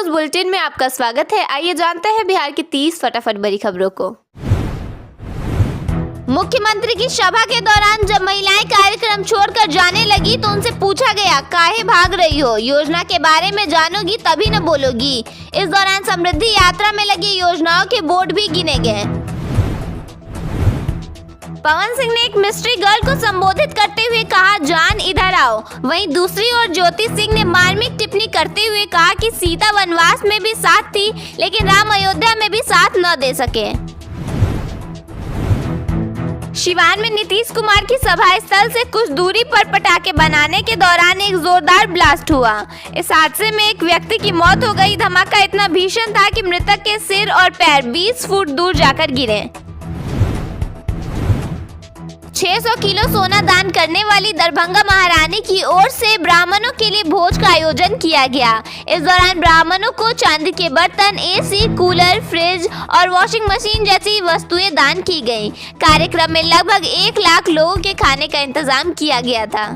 News bulletin में आपका स्वागत है। आइए जानते हैं बिहार की 30 फटाफट बड़ी खबरों को। मुख्यमंत्री की सभा के दौरान जब महिलाएं कार्यक्रम छोड़कर जाने लगी तो उनसे पूछा गया, काहे भाग रही हो? योजना के बारे में जानोगी तभी न बोलोगी। इस दौरान समृद्धि यात्रा में लगी योजनाओं के बोर्ड भी गिने गए। पवन सिंह ने एक मिस्ट्री गर्ल को संबोधित करते हुए कहा, जान इधर आओ। वहीं दूसरी ओर ज्योति सिंह ने मार्मिक टिप्पणी करते हुए कहा कि सीता वनवास में भी साथ थी लेकिन राम अयोध्या में भी साथ न दे सके। सिवान में नीतीश कुमार की सभा स्थल से कुछ दूरी पर पटाखे बनाने के दौरान एक जोरदार ब्लास्ट हुआ। इस हादसे में एक व्यक्ति की मौत हो गई। धमाका इतना भीषण था कि मृतक के सिर और पैर 20 फुट दूर जाकर गिरे। 600 किलो सोना दान करने वाली दरभंगा महारानी की ओर से ब्राह्मणों के लिए भोज का आयोजन किया गया। इस दौरान ब्राह्मणों को चांदी के बर्तन, एसी, कूलर, फ्रिज और वॉशिंग मशीन जैसी वस्तुएं दान की गईं। कार्यक्रम में लगभग 1 लाख लोगों के खाने का इंतजाम किया गया था।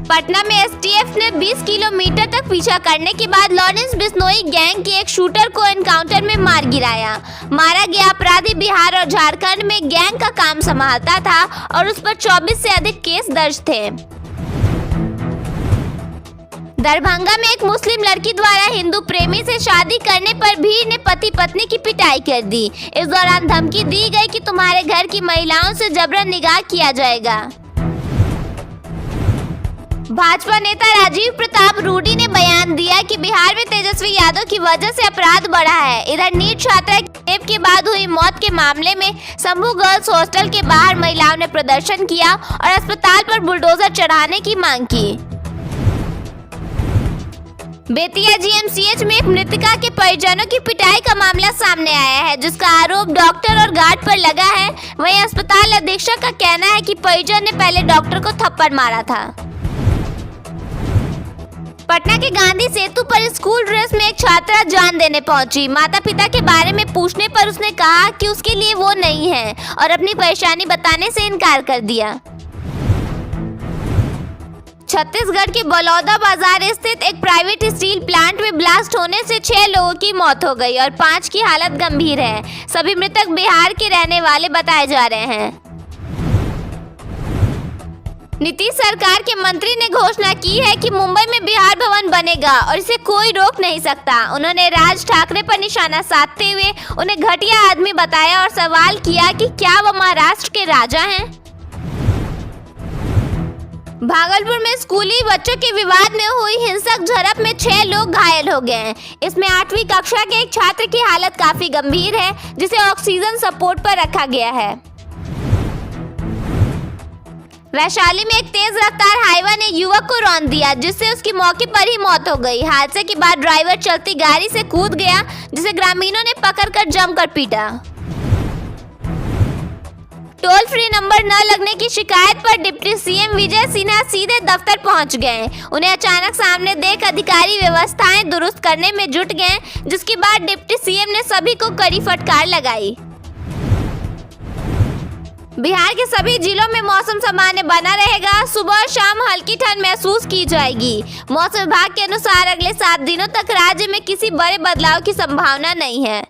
पटना में एसटीएफ ने 20 किलोमीटर तक पीछा करने के बाद लॉरेंस बिश्नोई गैंग के एक शूटर को एनकाउंटर में मार गिराया। मारा गया अपराधी बिहार और झारखंड में गैंग का काम संभालता था और उस पर 24 से अधिक केस दर्ज थे। दरभंगा में एक मुस्लिम लड़की द्वारा हिंदू प्रेमी से शादी करने पर भीड़ ने पति पत्नी की पिटाई कर दी। इस दौरान धमकी दी गई कि तुम्हारे घर की महिलाओं से जबरन निकाह किया जाएगा। भाजपा नेता राजीव प्रताप रूडी ने बयान दिया कि बिहार में तेजस्वी यादव की वजह से अपराध बढ़ा है। इधर नीट छात्रा रेप के बाद हुई मौत के मामले में शंभू गर्ल्स हॉस्टल के बाहर महिलाओं ने प्रदर्शन किया और अस्पताल पर बुलडोजर चढ़ाने की मांग की। बेतिया जीएमसीएच में एक मृतका के परिजनों की पिटाई का मामला सामने आया है, जिसका आरोप डॉक्टर और गार्ड पर लगा है। वहीं अस्पताल अधीक्षक का कहना है कि परिजन ने पहले डॉक्टर को थप्पड़ मारा था। पटना के गांधी सेतु पर स्कूल ड्रेस में एक छात्रा जान देने पहुंची। माता पिता के बारे में पूछने पर उसने कहा कि उसके लिए वो नहीं है और अपनी परेशानी बताने से इनकार कर दिया। छत्तीसगढ़ के बलौदा बाजार स्थित एक प्राइवेट स्टील प्लांट में ब्लास्ट होने से 6 लोगों की मौत हो गई और 5 की हालत गंभीर है। सभी मृतक बिहार के रहने वाले बताए जा रहे हैं। नीतीश सरकार के मंत्री ने घोषणा की है कि मुंबई में बिहार भवन बनेगा और इसे कोई रोक नहीं सकता। उन्होंने राज ठाकरे पर निशाना साधते हुए उन्हें घटिया आदमी बताया और सवाल किया कि क्या वो महाराष्ट्र के राजा हैं। भागलपुर में स्कूली बच्चों के विवाद में हुई हिंसक झड़प में 6 लोग घायल हो गए। इसमें 8वीं कक्षा के एक छात्र की हालत काफी गंभीर है, जिसे ऑक्सीजन सपोर्ट पर रखा गया है। वैशाली में एक तेज रफ्तार हाईवा ने युवक को रौंद दिया, जिससे उसकी मौके पर ही मौत हो गई। हादसे के बाद ड्राइवर चलती गाड़ी से कूद गया, जिसे ग्रामीणों ने पकड़कर जमकर पीटा। टोल फ्री नंबर न लगने की शिकायत पर डिप्टी सीएम विजय सिन्हा सीधे दफ्तर पहुंच गए। उन्हें अचानक सामने देख अधिकारी व्यवस्थाएं दुरुस्त करने में जुट गए, जिसके बाद डिप्टी सीएम ने सभी को कड़ी फटकार लगाई। बिहार के सभी जिलों में मौसम सामान्य बना रहेगा। सुबह और शाम हल्की ठंड महसूस की जाएगी। मौसम विभाग के अनुसार अगले 7 दिनों तक राज्य में किसी बड़े बदलाव की संभावना नहीं है।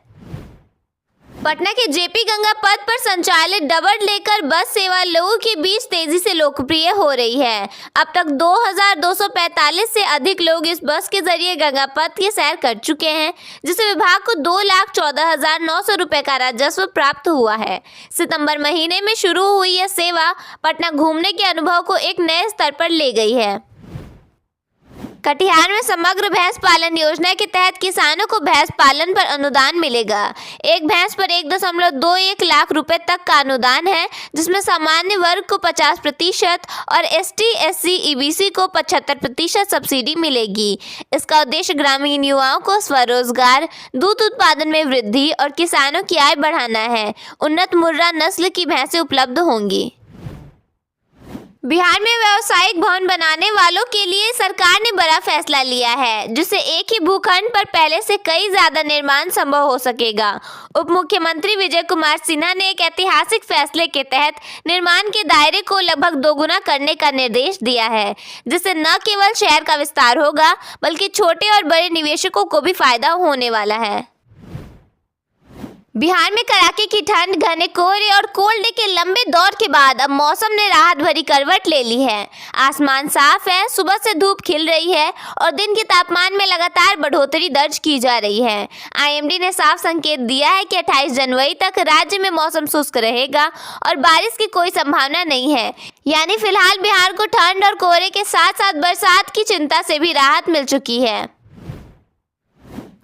पटना के जेपी गंगा पथ पर संचालित डबल डेकर बस सेवा लोगों के बीच तेजी से लोकप्रिय हो रही है। अब तक 2245 से अधिक लोग इस बस के जरिए गंगा पथ की सैर कर चुके हैं, जिससे विभाग को 2,14,900 रुपए का राजस्व प्राप्त हुआ है। सितंबर महीने में शुरू हुई यह सेवा पटना घूमने के अनुभव को एक नए स्तर पर ले गई है। कटिहार में समग्र भैंस पालन योजना के तहत किसानों को भैंस पालन पर अनुदान मिलेगा। एक भैंस पर 1.21 लाख रुपए तक का अनुदान है, जिसमें सामान्य वर्ग को 50% और एसटी, एससी, ईबीसी को 75% सब्सिडी मिलेगी। इसका उद्देश्य ग्रामीण युवाओं को स्वरोजगार, दूध उत्पादन में वृद्धि और किसानों की आय बढ़ाना है। उन्नत मुर्रा नस्ल की भैंसें उपलब्ध होंगी। बिहार में व्यावसायिक भवन बनाने वालों के लिए सरकार ने बड़ा फैसला लिया है, जिससे एक ही भूखंड पर पहले से कई ज्यादा निर्माण संभव हो सकेगा। उप मुख्यमंत्री विजय कुमार सिन्हा ने एक ऐतिहासिक फैसले के तहत निर्माण के दायरे को लगभग दोगुना करने का निर्देश दिया है, जिससे न केवल शहर का विस्तार होगा बल्कि छोटे और बड़े निवेशकों को भी फायदा होने वाला है। बिहार में कड़ाके की ठंड, घने कोहरे और कोल्ड डे के लंबे दौर के बाद अब मौसम ने राहत भरी करवट ले ली है। आसमान साफ है, सुबह से धूप खिल रही है और दिन के तापमान में लगातार बढ़ोतरी दर्ज की जा रही है। आईएमडी ने साफ संकेत दिया है कि 28 जनवरी तक राज्य में मौसम शुष्क रहेगा और बारिश की कोई संभावना नहीं है। यानी फिलहाल बिहार को ठंड और कोहरे के साथ साथ बरसात की चिंता से भी राहत मिल चुकी है।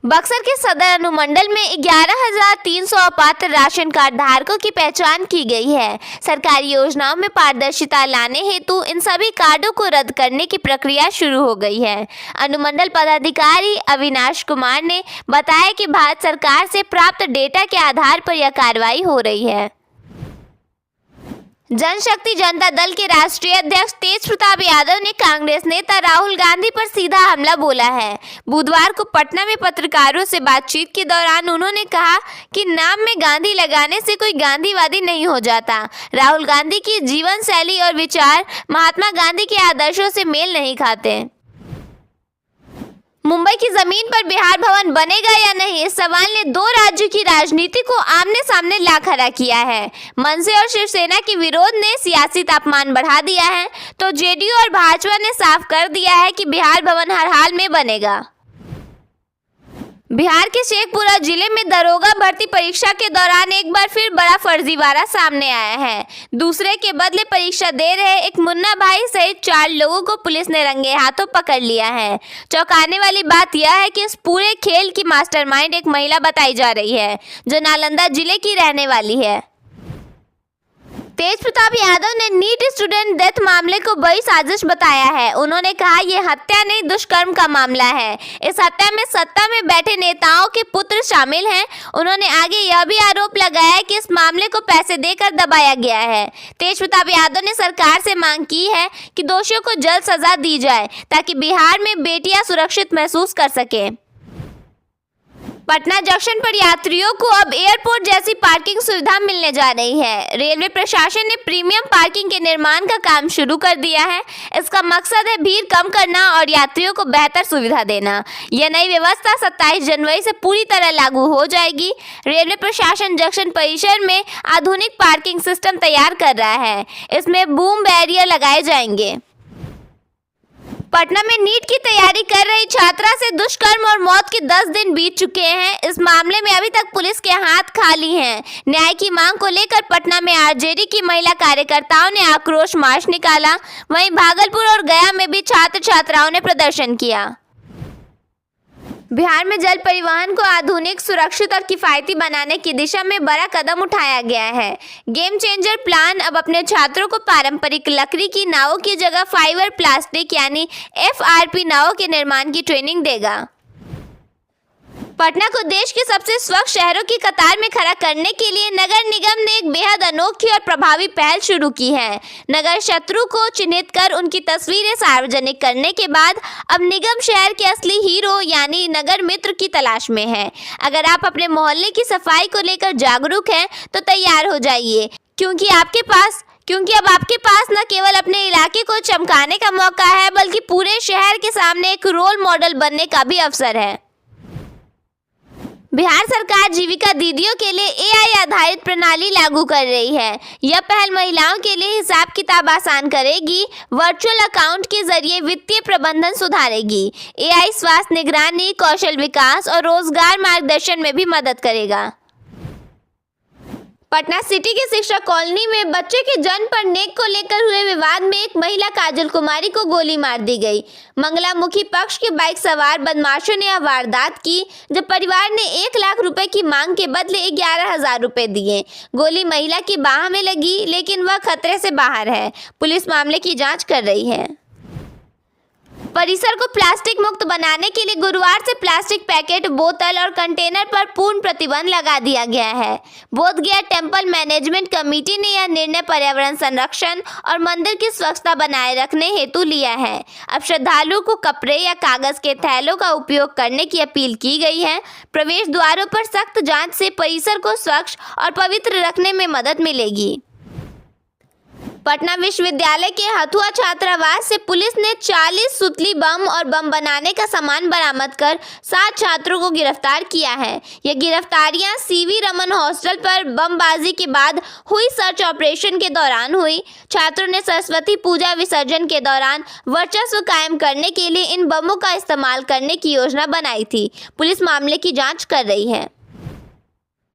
बक्सर के सदर अनुमंडल में 11,300 अपात्र राशन कार्ड धारकों की पहचान की गई है। सरकारी योजनाओं में पारदर्शिता लाने हेतु इन सभी कार्डों को रद्द करने की प्रक्रिया शुरू हो गई है। अनुमंडल पदाधिकारी अविनाश कुमार ने बताया कि भारत सरकार से प्राप्त डेटा के आधार पर यह कार्रवाई हो रही है। जनशक्ति जनता दल के राष्ट्रीय अध्यक्ष तेज प्रताप यादव ने कांग्रेस नेता राहुल गांधी पर सीधा हमला बोला है। बुधवार को पटना में पत्रकारों से बातचीत के दौरान उन्होंने कहा कि नाम में गांधी लगाने से कोई गांधीवादी नहीं हो जाता। राहुल गांधी की जीवन शैली और विचार महात्मा गांधी के आदर्शों से मेल नहीं खाते। मुंबई की जमीन पर बिहार भवन बनेगा या नहीं, इस सवाल ने दो राज्यों की राजनीति को आमने सामने ला खड़ा किया है। मनसे और शिवसेना के विरोध ने सियासी तापमान बढ़ा दिया है, तो जेडीयू और भाजपा ने साफ कर दिया है कि बिहार भवन हर हाल में बनेगा। बिहार के शेखपुरा जिले में दरोगा भर्ती परीक्षा के दौरान एक बार फिर बड़ा फर्जीवाड़ा सामने आया है। दूसरे के बदले परीक्षा दे रहे एक मुन्ना भाई सहित 4 लोगों को पुलिस ने रंगे हाथों पकड़ लिया है। चौंकाने वाली बात यह है कि इस पूरे खेल की मास्टरमाइंड एक महिला बताई जा रही है, जो नालंदा जिले की रहने वाली है। तेज प्रताप यादव ने नीट स्टूडेंट डेथ मामले को बड़ी साजिश बताया है। उन्होंने कहा यह हत्या नहीं दुष्कर्म का मामला है। इस हत्या में सत्ता में बैठे नेताओं के पुत्र शामिल हैं। उन्होंने आगे यह भी आरोप लगाया कि इस मामले को पैसे देकर दबाया गया है। तेज प्रताप यादव ने सरकार से मांग की है कि दोषियों को जल्द सजा दी जाए ताकि बिहार में बेटियां सुरक्षित महसूस कर सकें। पटना जंक्शन पर यात्रियों को अब एयरपोर्ट जैसी पार्किंग सुविधा मिलने जा रही है। रेलवे प्रशासन ने प्रीमियम पार्किंग के निर्माण का काम शुरू कर दिया है। इसका मकसद है भीड़ कम करना और यात्रियों को बेहतर सुविधा देना। यह नई व्यवस्था 27 जनवरी से पूरी तरह लागू हो जाएगी। रेलवे प्रशासन जंक्शन परिसर में आधुनिक पार्किंग सिस्टम तैयार कर रहा है। इसमें बूम बैरियर लगाए जाएंगे। पटना में नीट की तैयारी कर रही छात्रा से दुष्कर्म और मौत के 10 दिन बीत चुके हैं। इस मामले में अभी तक पुलिस के हाथ खाली हैं। न्याय की मांग को लेकर पटना में आरजेडी की महिला कार्यकर्ताओं ने आक्रोश मार्च निकाला। वहीं भागलपुर और गया में भी छात्र छात्राओं ने प्रदर्शन किया। बिहार में जल परिवहन को आधुनिक, सुरक्षित और किफायती बनाने की दिशा में बड़ा कदम उठाया गया है। गेम चेंजर प्लान अब अपने छात्रों को पारंपरिक लकड़ी की नावों की जगह फाइबर प्लास्टिक यानी FRP नावों के निर्माण की ट्रेनिंग देगा। पटना को देश के सबसे स्वच्छ शहरों की कतार में खड़ा करने के लिए नगर निगम ने एक बेहद अनोखी और प्रभावी पहल शुरू की है। नगर शत्रु को चिन्हित कर उनकी तस्वीरें सार्वजनिक करने के बाद अब निगम शहर के असली हीरो यानी नगर मित्र की तलाश में है। अगर आप अपने मोहल्ले की सफाई को लेकर जागरूक हैं तो तैयार हो जाइए, क्योंकि अब आपके पास न केवल अपने इलाके को चमकाने का मौका है, बल्कि पूरे शहर के सामने एक रोल मॉडल बनने का भी अवसर है। बिहार सरकार जीविका दीदियों के लिए AI आधारित प्रणाली लागू कर रही है। यह पहल महिलाओं के लिए हिसाब किताब आसान करेगी, वर्चुअल अकाउंट के जरिए वित्तीय प्रबंधन सुधारेगी। AI स्वास्थ्य निगरानी, कौशल विकास और रोजगार मार्गदर्शन में भी मदद करेगा। पटना सिटी के शिक्षक कॉलोनी में बच्चे के जन्म पर नेक को लेकर हुए विवाद में एक महिला काजल कुमारी को गोली मार दी गई। मंगलामुखी पक्ष के बाइक सवार बदमाशों ने यह वारदात की, जब परिवार ने 1 लाख रुपए की मांग के बदले 11,000 रुपए दिए। गोली महिला की बाह में लगी, लेकिन वह खतरे से बाहर है। पुलिस मामले की जांच कर रही है। परिसर को प्लास्टिक मुक्त बनाने के लिए गुरुवार से प्लास्टिक पैकेट, बोतल और कंटेनर पर पूर्ण प्रतिबंध लगा दिया गया है। बोधगया टेम्पल मैनेजमेंट कमेटी ने यह निर्णय पर्यावरण संरक्षण और मंदिर की स्वच्छता बनाए रखने हेतु लिया है। अब श्रद्धालुओं को कपड़े या कागज के थैलों का उपयोग करने की अपील की गई है। प्रवेश द्वारों पर सख्त जांच से परिसर को स्वच्छ और पवित्र रखने में मदद मिलेगी। पटना विश्वविद्यालय के हथुआ छात्रावास से पुलिस ने 40 सुतली बम और बम बनाने का सामान बरामद कर 7 छात्रों को गिरफ्तार किया है। ये गिरफ्तारियां सीवी रमन हॉस्टल पर बमबाजी के बाद हुई सर्च ऑपरेशन के दौरान हुई। छात्रों ने सरस्वती पूजा विसर्जन के दौरान वर्चस्व कायम करने के लिए इन बमों का इस्तेमाल करने की योजना बनाई थी। पुलिस मामले की जाँच कर रही है।